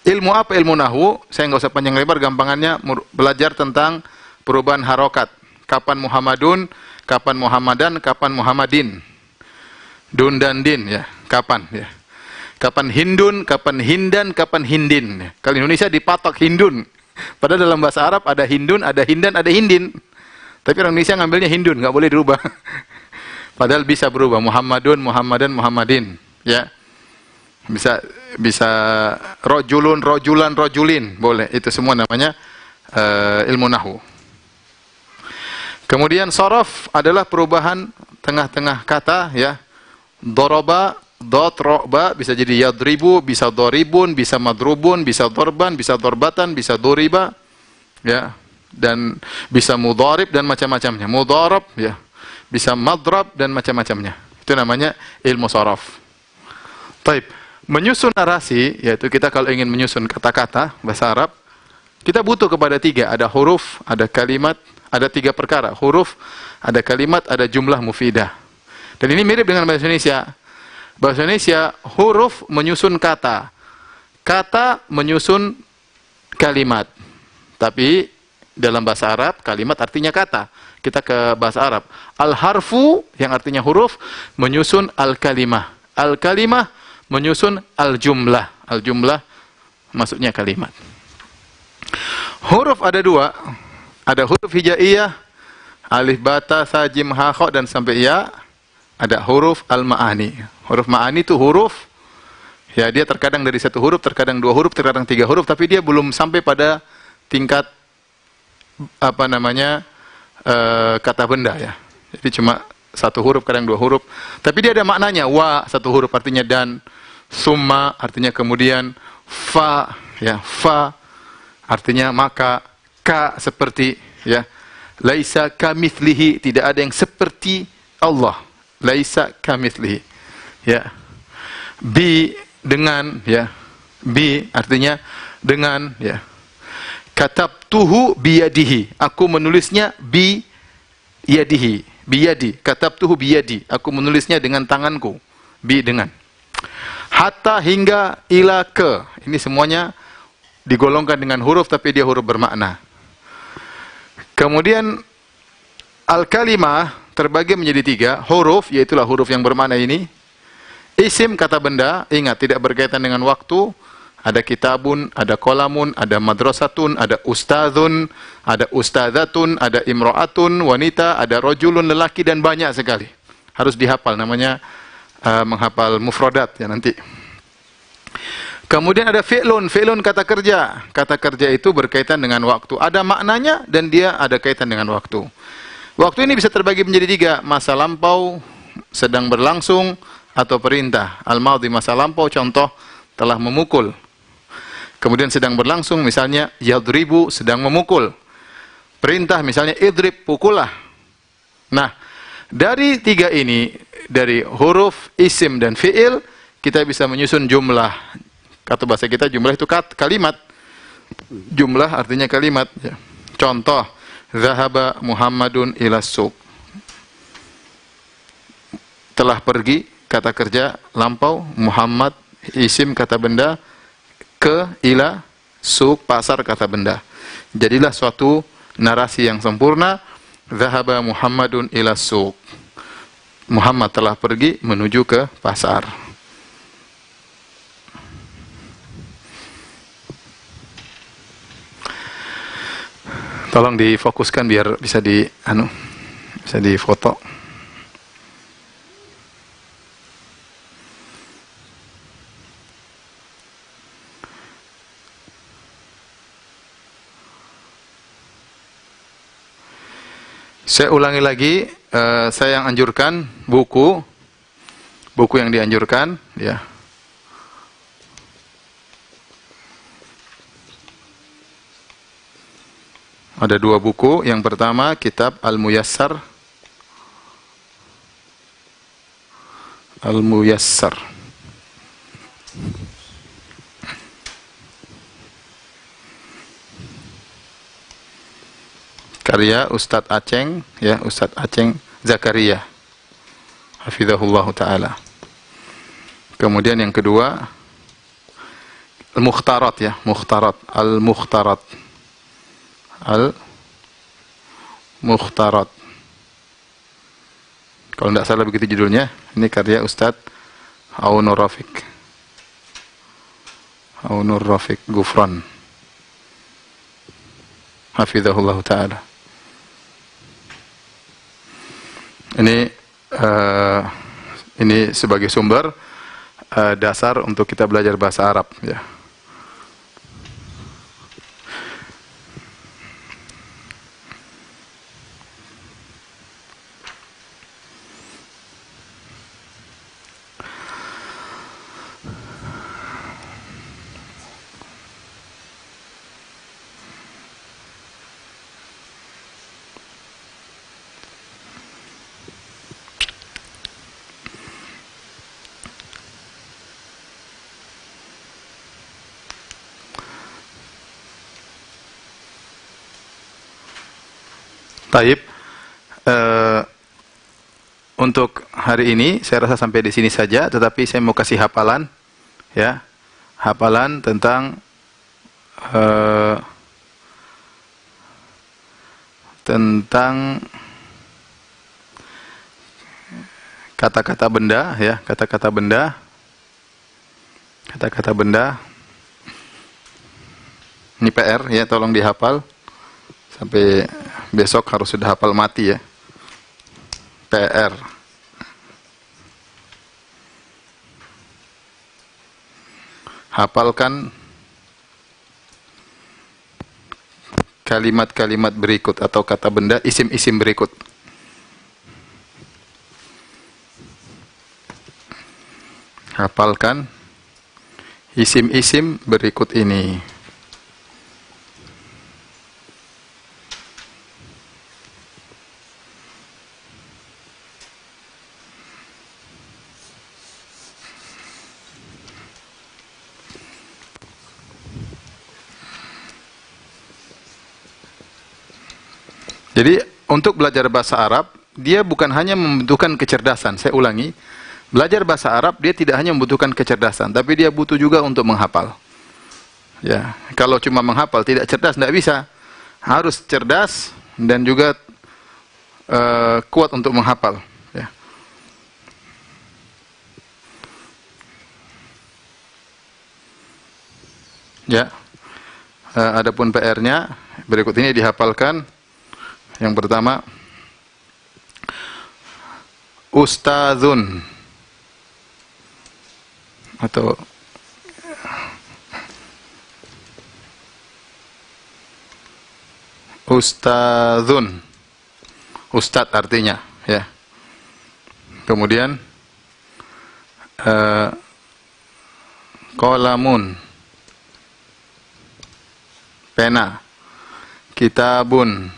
ilmu apa ilmu nahwu? Saya nggak usah panjang lebar, gampangannya belajar tentang perubahan harokat. Kapan Muhammadun, kapan Muhammadan, kapan Muhammadin. Dun dan din ya, kapan ya. Kapan Hindun, kapan Hindan, kapan Hindin. Kalau Indonesia dipatok Hindun. Padahal dalam bahasa Arab ada Hindun, ada Hindan, ada Hindin. Tapi orang Indonesia ngambilnya Hindun, nggak boleh dirubah. Padahal bisa berubah, Muhammadun, Muhammadan, Muhammadin ya. Bisa rojulun, rojulan, rojulin, boleh. Itu semua namanya ilmu nahwu. Kemudian sorof adalah perubahan tengah-tengah kata ya. Doroba, dot, ro'ba, bisa jadi yadribu, bisa doribun, bisa madrubun, bisa dorban, bisa dorbatan, bisa doriba ya. Dan bisa mudharib dan macam-macamnya. Mudharab ya. Bisa madrab dan macam-macamnya. Itu namanya ilmu sorof. Taib. Menyusun narasi, yaitu kita kalau ingin menyusun kata-kata bahasa Arab, kita butuh kepada 3. Ada huruf, ada kalimat, ada 3 perkara. Huruf, ada kalimat, ada jumlah mufidah. Dan ini mirip dengan bahasa Indonesia. Bahasa Indonesia, huruf menyusun kata. Kata menyusun kalimat. Tapi dalam bahasa Arab, kalimat artinya kata. Kita ke bahasa Arab. Al-harfu, yang artinya huruf, menyusun al-kalimah. Al-kalimah menyusun al-jumlah. Al-jumlah maksudnya kalimat. Huruf ada dua. Ada huruf hijaiyah, alif, ba, ta, sa, jim, ha, kha, dan sampai ya. Ada huruf al-ma'ani. Huruf ma'ani itu huruf, ya dia terkadang dari satu huruf, terkadang dua huruf, terkadang tiga huruf, tapi dia belum sampai pada tingkat kata benda ya. Jadi cuma satu huruf, kadang dua huruf. Tapi dia ada maknanya. Wa satu huruf artinya dan, summa artinya kemudian, fa ya, fa artinya maka, ka seperti ya. Laisa kamitslihi, tidak ada yang seperti Allah. Laisa kamitslihi. Ya. Bi dengan ya. Bi artinya dengan ya. Katabtuhu biyadihi. Aku menulisnya bi yadihi. Biyadi. Katabtuhu biyadi. Aku menulisnya dengan tanganku. Bi dengan. Hatta hingga ila ke. Ini semuanya digolongkan dengan huruf tapi dia huruf bermakna. Kemudian al-kalimah terbagi menjadi tiga. Huruf, yaitulah huruf yang bermakna ini. Isim kata benda. Ingat, tidak berkaitan dengan waktu. Ada kitabun, ada kolamun, ada madrasatun, ada ustadzun, ada ustadzatun, ada imro'atun, wanita, ada rojulun, lelaki, dan banyak sekali. Harus dihafal, namanya menghafal mufradat ya nanti. Kemudian ada fi'lun, fi'lun kata kerja. Kata kerja itu berkaitan dengan waktu. Ada maknanya dan dia ada kaitan dengan waktu. Waktu ini bisa terbagi menjadi tiga. Masa lampau, sedang berlangsung, atau perintah. Al-madhi masa lampau, contoh telah memukul. Kemudian sedang berlangsung, misalnya yadribu, sedang memukul. Perintah misalnya idrib, pukullah. Nah, dari tiga ini, dari huruf, isim, dan fi'il, kita bisa menyusun jumlah. Kata bahasa kita jumlah itu kalimat. Jumlah artinya kalimat. Ya. Contoh, zahaba Muhammadun ila suq. Telah pergi, kata kerja, lampau, Muhammad, isim kata benda, ke, ila, suq, pasar kata benda. Jadilah suatu narasi yang sempurna. Zahaba Muhammadun ila suq. Muhammad telah pergi menuju ke pasar. Tolong difokuskan biar bisa bisa difoto. Saya ulangi lagi, saya yang anjurkan buku yang dianjurkan, ya. Ada dua buku. Yang pertama kitab Al-Muyassar. Al-Muyassar. Karya Ustadz Aceng, ya, Ustadz Aceng Zakaria, hafizahullah taala. Kemudian yang kedua Al-Mukhtarat, ya, Mukhtarat, Al-Mukhtarat, Al-Mukhtarat. Kalau tidak salah begitu judulnya. Ini karya Ustadz Aunur Rafiq, Aunur Rafiq Gufran, hafizahullah taala. Ini sebagai sumber dasar untuk kita belajar bahasa Arab, ya. Taib, untuk hari ini saya rasa sampai di sini saja. Tetapi saya mau kasih hafalan, ya, hafalan tentang kata-kata benda, ya, kata-kata benda. Kata-kata benda. Ini PR ya, tolong dihafal. Sampai besok harus sudah hafal mati ya. PR. Hafalkan kalimat-kalimat berikut atau kata benda, isim-isim berikut. Hafalkan isim-isim berikut ini. Jadi untuk belajar bahasa Arab, dia bukan hanya membutuhkan kecerdasan. Saya ulangi, belajar bahasa Arab dia tidak hanya membutuhkan kecerdasan, tapi dia butuh juga untuk menghafal. Ya, kalau cuma menghafal tidak cerdas tidak bisa. Harus cerdas dan juga kuat untuk menghafal. Ya. Ya. Adapun PR-nya berikut ini dihafalkan. Yang pertama, ustazun atau ustazun, ustadz artinya ya. Kemudian qalamun, pena. Kitabun,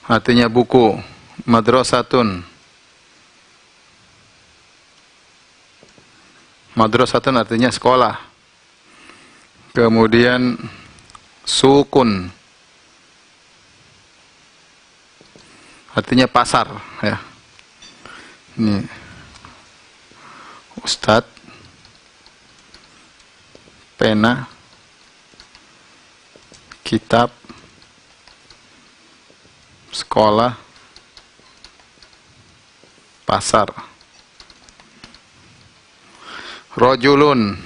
artinya buku. Madrasatun, madrasatun artinya sekolah. Kemudian sukun, artinya pasar ya. Ini ustadz, pena, kitab, sekolah, pasar. Rojulun,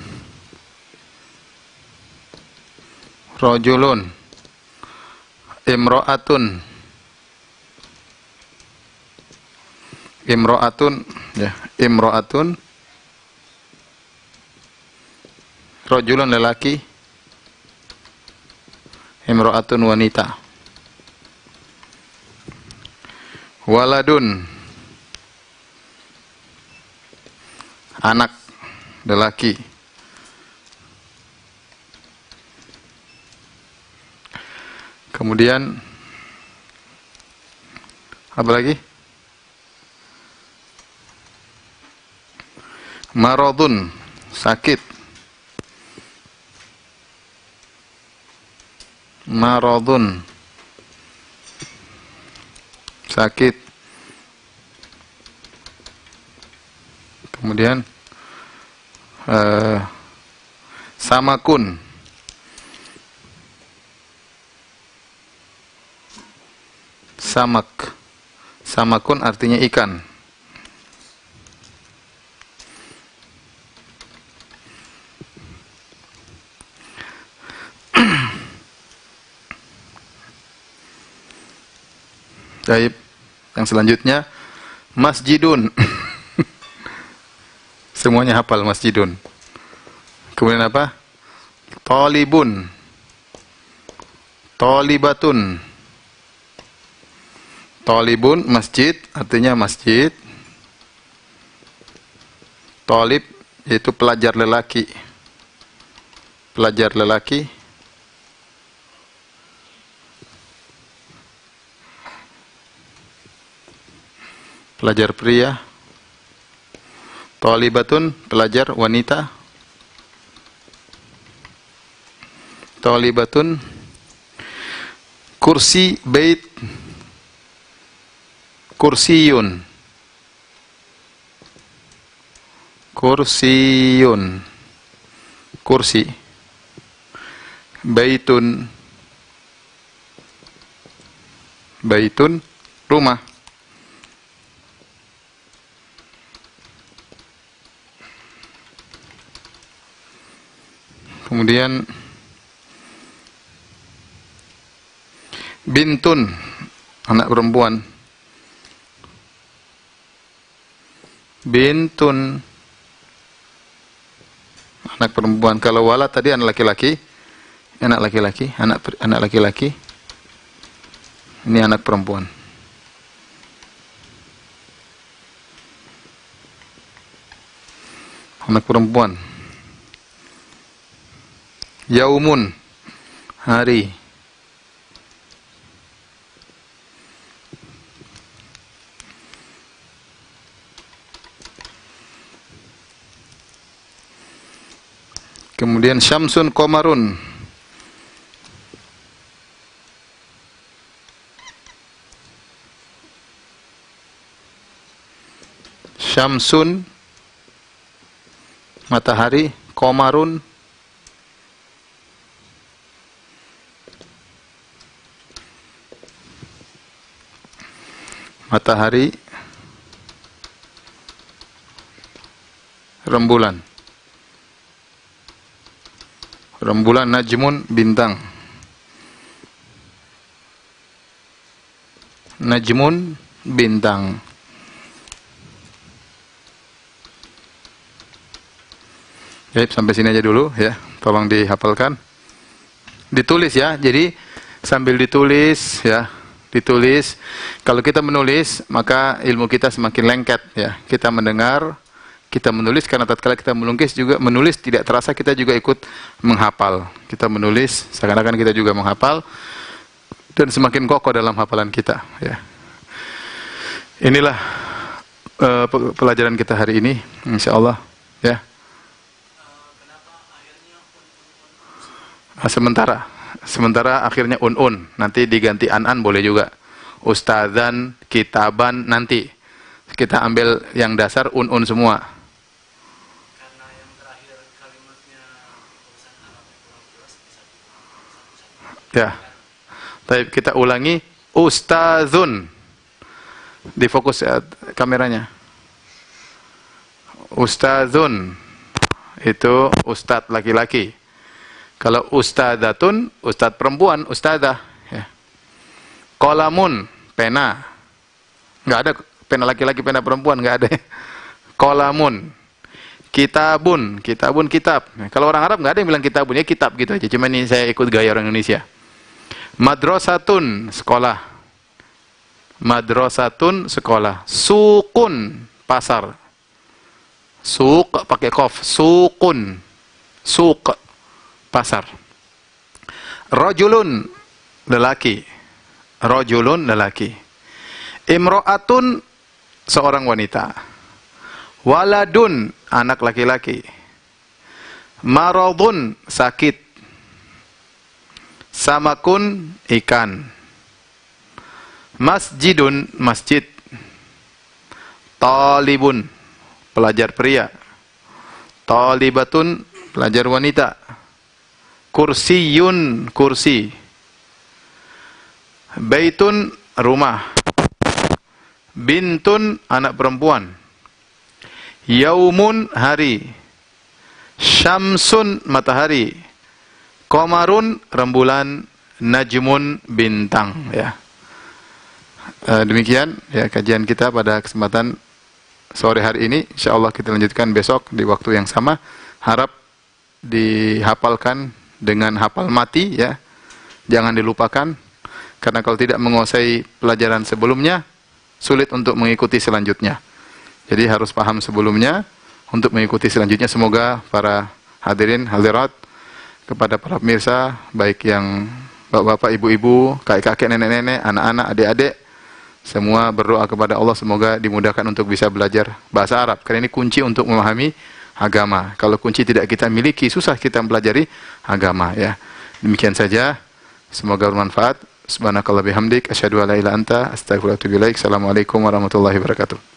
rojulun. Imro'atun, imro'atun ya, imro'atun. Rojulun lelaki, imro'atun wanita. Waladun, anak lelaki. Kemudian apa lagi? Maradun, sakit. Maradun, sakit. Kemudian samakun, samak. Samakun artinya ikan. Baik, yang selanjutnya masjidun. Semuanya hafal masjidun. Kemudian apa? Talibun, talibatun. Talibun masjid artinya masjid. Talib yaitu pelajar lelaki. Pelajar lelaki. Pelajar pria. Talibatun pelajar wanita. Talibatun. Kursi bait, kursiyun, kursiyun, kursi. Baitun, baitun rumah. Kemudian bintun, anak perempuan. Bintun, anak perempuan. Kalau walad tadi anak laki-laki, anak laki-laki. Ini anak perempuan. Anak perempuan. Yaumun, hari. Kemudian syamsun qamarun. Syamsun, matahari, qamarun, matahari, rembulan. Rembulan, najmun, bintang. Najmun, bintang. Baik, sampai sini aja dulu ya. Tolong dihafalkan. Ditulis ya. Jadi sambil ditulis ya, ditulis. Kalau kita menulis, maka ilmu kita semakin lengket ya. Kita mendengar, kita menulis, karena tatkala kita melukis juga menulis tidak terasa kita juga ikut menghafal. Kita menulis seakan-akan kita juga menghafal dan semakin kokoh dalam hafalan kita ya. Inilah pelajaran kita hari ini insyaallah ya. Sementara akhirnya un. Nanti diganti an boleh juga. Ustadzan, kitaban nanti. Kita ambil yang dasar un semua. Karena yang terakhir kalimatnya tulisan Arab kurang jelas bisa satu-satu. Ya. Baik, kita ulangi. Ustadzun. Difokus kameranya. Ustadzun. Itu ustadz laki-laki. Kalau ustadzatun, ustadz perempuan, ustadzah. Ya. Qalamun, pena. Nggak ada pena laki-laki, pena perempuan, nggak ada. Qalamun. Kitabun, kitab. Kalau orang Arab nggak ada yang bilang kitabun, ya kitab gitu aja. Cuma ini saya ikut gaya orang Indonesia. Madrasatun, sekolah. Madrasatun, sekolah. Sukun, pasar. Suk pakai qaf, sukun. Suk, pasar. Rajulun, lelaki. Rajulun, lelaki. Imro'atun, seorang wanita. Waladun, anak laki-laki. Maradun, sakit. Samakun, ikan. Masjidun, masjid. Talibun, pelajar pria. Talibatun, pelajar wanita. Kursiyun, kursi. Baitun, rumah. Bintun, anak perempuan. Yaumun, hari. Syamsun, matahari. Qamarun, rembulan. Najmun, bintang ya. Demikian ya kajian kita pada kesempatan sore hari ini. Insyaallah kita lanjutkan besok di waktu yang sama. Harap dihafalkan dengan hafal mati ya. Jangan dilupakan, karena kalau tidak menguasai pelajaran sebelumnya sulit untuk mengikuti selanjutnya. Jadi harus paham sebelumnya untuk mengikuti selanjutnya. Semoga para hadirin hadirat, kepada para pemirsa, baik yang bapak-bapak, ibu-ibu, kakek-kakek, nenek-nenek, anak-anak, adik-adik, semua berdoa kepada Allah semoga dimudahkan untuk bisa belajar bahasa Arab, karena ini kunci untuk memahami agama. Kalau kunci tidak kita miliki, susah kita mempelajari agama ya. Demikian saja, semoga bermanfaat. Subhanakallah bihamdik, asyhadu an la ilaha illa anta, astaghfiruka wa atubu ilaik. Assalamualaikum warahmatullahi wabarakatuh.